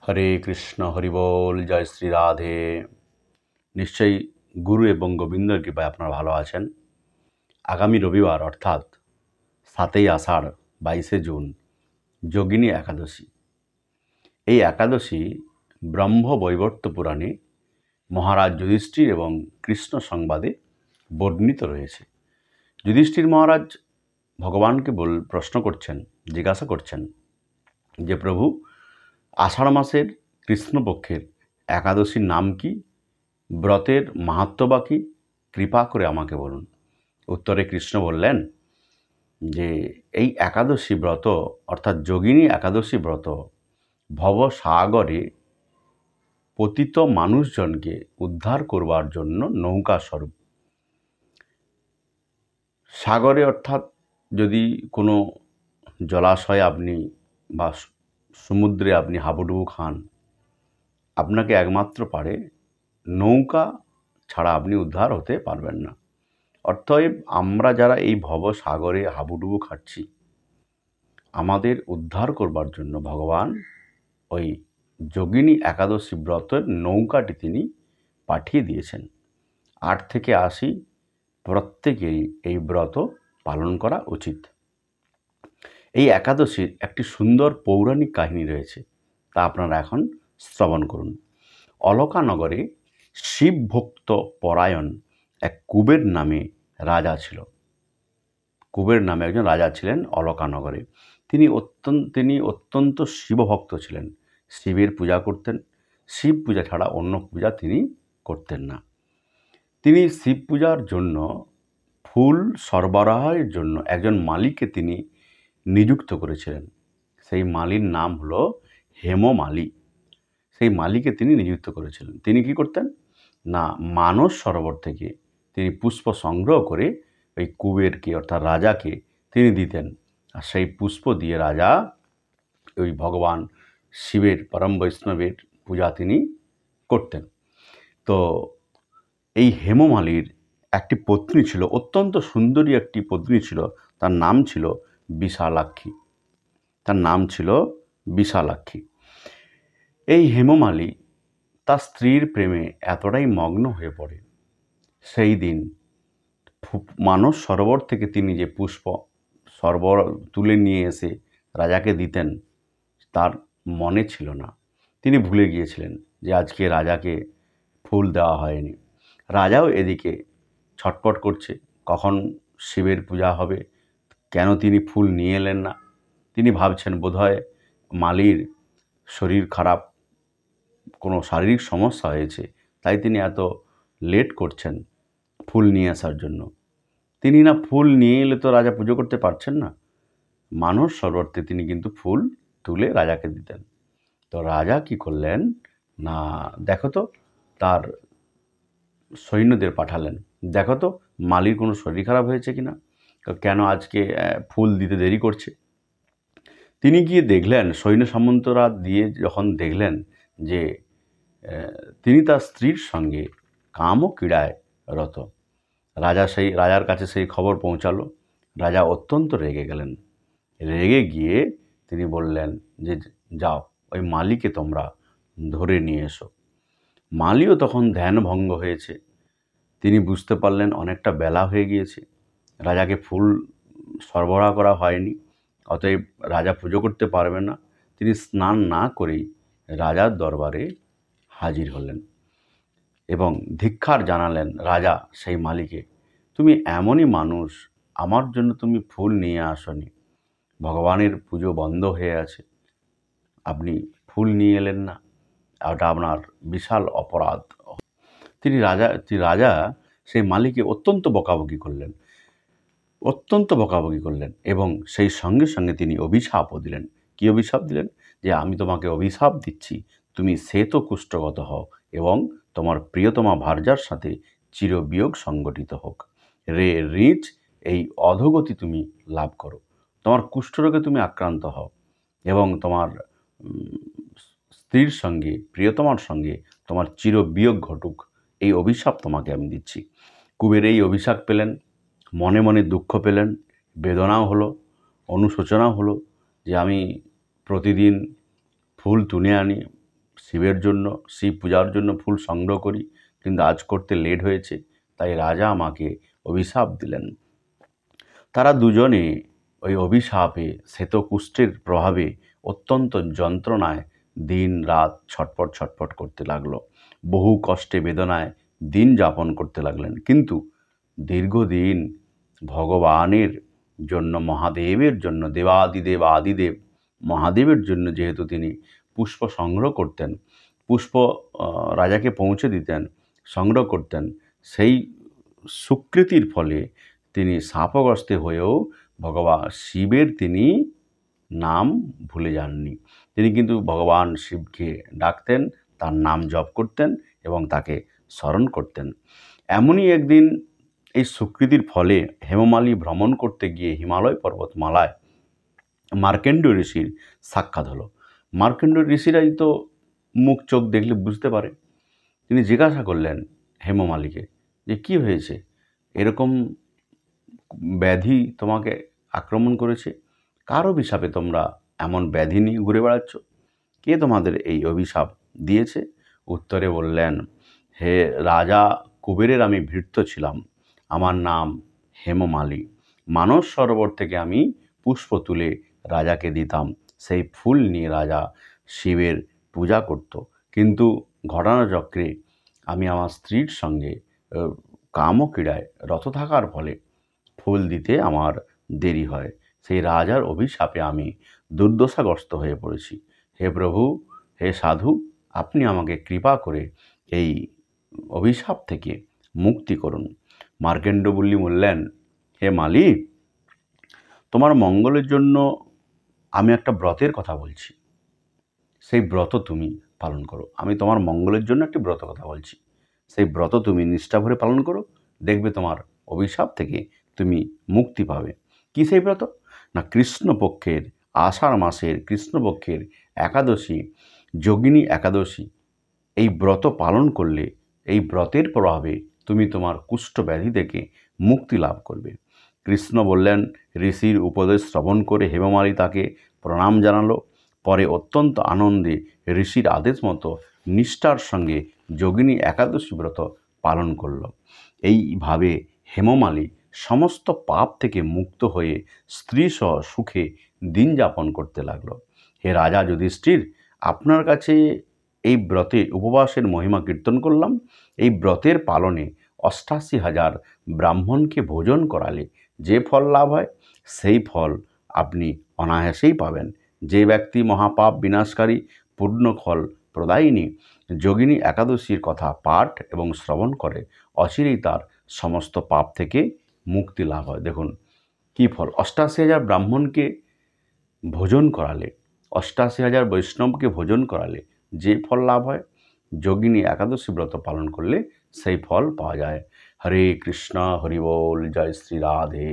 হরে কৃষ্ণ হরি বল, জয় শ্রী রাধে। নিশ্চয়ই গুরু এবং গোবিন্দর কৃপায় আপনারা ভালো আছেন। আগামী রবিবার অর্থাৎ 7ই আষাঢ় 22শে জুন যোগিনী একাদশী। এই একাদশী ব্রহ্মবৈবর্ত পুরাণে মহারাজ যুধিষ্ঠির এবং কৃষ্ণ সংবাদে বর্ণিত রয়েছে। যুধিষ্ঠির মহারাজ ভগবানকে প্রশ্ন করছেন, জিজ্ঞাসা করছেন যে প্রভু, আষাঢ় মাসের কৃষ্ণপক্ষের একাদশীর নাম কি, ব্রতের মাহাত্ম্য বা কি, কৃপা করে আমাকে বলুন। উত্তরে কৃষ্ণ বললেন যে এই একাদশী ব্রত অর্থাৎ যোগিনী একাদশী ব্রত ভবসাগরে পতিত মানুষজনকে উদ্ধার করবার জন্য নৌকা স্বরূপ। সাগরে অর্থাৎ যদি কোনো জলাশয়ে আপনি বা সমুদ্রে আপনি হাবুডুবু খান, আপনাকে একমাত্র পারে নৌকা ছাড়া আপনি উদ্ধার হতে পারবেন না। অতএব আমরা যারা এই ভবসাগরে হাবুডুবু খাচ্ছি, আমাদের উদ্ধার করবার জন্য ভগবান ওই যোগিনী একাদশী ব্রতের নৌকাটি তিনি পাঠিয়ে দিয়েছেন। 8 থেকে 80 প্রত্যেকেরই এই ব্রত পালন করা উচিত। এই একাদশীর একটি সুন্দর পৌরাণিক কাহিনী রয়েছে, তা আপনারা এখন শ্রবণ করুন। অলকানগরে শিবভক্ত পরায়ণ এক কুবের নামে রাজা ছিল। কুবের নামে একজন রাজা ছিলেন অলকানগরে। তিনি অত্যন্ত শিবভক্ত ছিলেন। শিবের পূজা করতেন। শিব পূজা ছাড়া অন্য পূজা তিনি করতেন না। তিনি শিব পূজার জন্য ফুল সরবরাহের জন্য একজন মালিকে তিনি নিযুক্ত করেছিলেন। সেই মালির নাম হলো হেমমালি। সেই মালিকে তিনি নিযুক্ত করেছিলেন। তিনি কি করতেন না, মানস সরোবর থেকে তিনি পুষ্প সংগ্রহ করে ওই কুবেরকে অর্থাৎ রাজাকে তিনি দিতেন। আর সেই পুষ্প দিয়ে রাজা ওই ভগবান শিবের পরম বৈষ্ণবের পূজা তিনি করতেন। তো এই হেমমালির একটি পত্নী ছিল, অত্যন্ত সুন্দরী একটি পত্নী ছিল। তার নাম ছিল বিশালাক্ষী। এই হেমমালি তার স্ত্রীর প্রেমে এতটাই মগ্ন হয়ে পড়ে, সেই দিন মানস সরোবর থেকে তিনি যে পুষ্প তুলে নিয়ে এসে রাজাকে দিতেন, তার মনে ছিল না। তিনি ভুলে গিয়েছিলেন যে আজকে রাজাকে ফুল দেওয়া হয়নি। রাজাও এদিকে ছটপট করছে, কখন শিবের পূজা হবে, কেন তিনি ফুল নিয়ে এলেন না। তিনি ভাবছেন বোধহয় মালির শরীর খারাপ, কোনো শারীরিক সমস্যা হয়েছে, তাই তিনি এত লেট করছেন ফুল নিয়ে আসার জন্য। তিনি না ফুল নিয়ে এলে তো রাজা পুজো করতে পারছেন না। মানস সরোবরে তিনি কিন্তু ফুল তুলে রাজাকে দিতেন। তো রাজা কি করলেন না, দেখো তো, তার সৈন্যদের পাঠালেন, দেখো তো মালির কোনো শরীর খারাপ হয়েছে কিনা, কেন আজকে ফুল দিতে দেরি করছে। তিনি গিয়ে দেখলেন, সৈন্য সামন্তরা দিয়ে যখন দেখলেন যে তিনি তার স্ত্রীর সঙ্গে কাম ও ক্রীড়ায় রত, রাজার কাছে সেই খবর পৌঁছালো। রাজা অত্যন্ত রেগে গেলেন। রেগে গিয়ে তিনি বললেন যে যাও, ওই মালিকে তোমরা ধরে নিয়ে এসো। মালিও তখন ধ্যানভঙ্গ হয়েছে। তিনি বুঝতে পারলেন অনেকটা বেলা হয়ে গিয়েছে, রাজাকে ফুল সরবরাহ করা হয়নি, অতএব রাজা পুজো করতে পারবে না। তিনি স্নান না করেই রাজার দরবারে হাজির হলেন এবং ধিক্কার জানালেন রাজা সেই মালিকে, তুমি এমনই মানুষ, আমার জন্য তুমি ফুল নিয়ে আসনি, ভগবানের পুজো বন্ধ হয়ে আছে, আপনি ফুল নিয়ে এলেন না, ওটা আপনার বিশাল অপরাধ। রাজা সেই মালিকে অত্যন্ত বকাবকি করলেন এবং সেই সঙ্গে সঙ্গে তিনি অভিশাপও দিলেন। কি অভিশাপ দিলেন? যে আমি তোমাকে অভিশাপ দিচ্ছি, তুমি শ্বেত কুষ্ঠগত হও এবং তোমার প্রিয়তমা ভার্যার সাথে চিরবিয়োগ সংগঠিত হোক। রিচ এই অধোগতি তুমি লাভ করো, তোমার কুষ্ঠরোগে তুমি আক্রান্ত হও এবং তোমার স্ত্রীর সঙ্গে, প্রিয়তমার সঙ্গে তোমার চিরবিয়োগ ঘটুক, এই অভিশাপ তোমাকে আমি দিচ্ছি। কুবের এই অভিশাপ পেলেন, মনে মনে দুঃখ পেলেন, বেদনাও হলো, অনুশোচনাও হলো যে আমি প্রতিদিন ফুল তুলে আনি, শিবের জন্য, শিব পূজার জন্য ফুল সংগ্রহ করি, কিন্তু আজ করতে লেট হয়েছে, তাই রাজা আমাকে অভিশাপ দিলেন। তারা দুজনে ওই অভিশাপে শ্বেতকুষ্ঠের প্রভাবে অত্যন্ত যন্ত্রণায় দিন রাত ছটফট ছটফট করতে লাগলো। বহু কষ্টে বেদনায় দিন যাপন করতে লাগলেন। কিন্তু দীর্ঘদিন ভগবানের জন্য, মহাদেবের জন্য, দেবাদিদেব আদিদেব মহাদেবের জন্য যেহেতু তিনি পুষ্প সংগ্রহ করতেন, পুষ্প রাজাকে পৌঁছে দিতেন, সংগ্রহ করতেন, সেই সুকৃতির ফলে তিনি শাপগ্রস্ত হয়েও ভগবান শিবের তিনি নাম ভুলে যাননি। তিনি কিন্তু ভগবান শিবকে ডাকতেন, তার নাম জপ করতেন এবং তাকে স্মরণ করতেন। এমনই একদিন এই সুকৃতির ফলে হেমমালী ভ্রমণ করতে গিয়ে হিমালয় পর্বতমালায় মার্কেন্ডীয় ঋষির সাক্ষাৎ হলো। মার্কেন্ডীয় ঋষিরাই তো মুখ চোখ দেখলে বুঝতে পারে। তিনি জিজ্ঞাসা করলেন হেমমালীকে যে কী হয়েছে, এরকম ব্যাধি তোমাকে আক্রমণ করেছে, কার অভিশাপে তোমরা এমন ব্যাধি নিয়ে ঘুরে বেড়াচ্ছ, কে তোমাদের এই অভিশাপ দিয়েছে? উত্তরে বললেন, হে রাজা কুবেরের আমি ভৃত্য ছিলাম, আমার নাম হেমমালী। মানস সরোবর থেকে আমি পুষ্প তুলে রাজাকে দিতাম, সেই ফুল নিয়ে রাজা শিবের পূজা করত। কিন্তু ঘটনাচক্রে আমি আমার স্ত্রীর সঙ্গে কামক্রীড়ায় রত থাকার ফলে ফুল দিতে আমার দেরি হয়। সেই রাজার অভিশাপে আমি দুর্দশাগ্রস্ত হয়ে পড়েছি। হে প্রভু, হে সাধু, আপনি আমাকে কৃপা করে এই অভিশাপ থেকে মুক্তি করুন। মার্কেন্ডবল্লী বললেন, হে মালি, তোমার মঙ্গলের জন্য আমি একটা ব্রতের কথা বলছি, সেই ব্রত তুমি পালন করো। আমি তোমার মঙ্গলের জন্য একটি ব্রত কথা বলছি, সেই ব্রত তুমি নিষ্ঠা ভরে পালন করো, দেখবে তোমার অভিশাপ থেকে তুমি মুক্তি পাবে। কী সেই ব্রত? না, কৃষ্ণপক্ষের আষাঢ় মাসের কৃষ্ণপক্ষের একাদশী, যোগিনী একাদশী, এই ব্রত পালন করলে এই ব্রতের প্রভাবে তুমি তোমার কুষ্ঠ ব্যাধি থেকে মুক্তি লাভ করবে। কৃষ্ণ বললেন, ঋষির উপদেশ শ্রবণ করে হেমমালী তাকে প্রণাম জানালো। পরে অত্যন্ত আনন্দে ঋষির আদেশ মতো নিষ্ঠার সঙ্গে যোগিনী একাদশী ব্রত পালন করল। এইভাবে হেমমালী সমস্ত পাপ থেকে মুক্ত হয়ে স্ত্রীসহ সুখে দিন যাপন করতে লাগলো। হে রাজা যুধিষ্ঠির, আপনার কাছে এই ব্রতে উপবাসের মহিমা কীর্তন করলাম। এই ব্রতের পালনে ৮৮,০০০ ব্রাহ্মণকে ভোজন করালে যে ফল লাভ হয়, সেই ফল আপনি অনায়াসেই পাবেন। যে ব্যক্তি মহাপাপ বিনাশকারী পূর্ণফল প্রদায়িনী যোগিনী একাদশীর কথা পাঠ এবং শ্রবণ করে, অচিরেই তার সমস্ত পাপ থেকে মুক্তি লাভ হয়। দেখুন কী ফল! ৮৮,০০০ ব্রাহ্মণকে ভোজন করালে, ৮৮,০০০ বৈষ্ণবকে ভোজন করালে যে ফল লাভ হয়, যোগিনী একাদশী ব্রত পালন করলে সেই ফল পাওয়া যায়। হরে কৃষ্ণ, হরি বল, জয় শ্রী রাধে।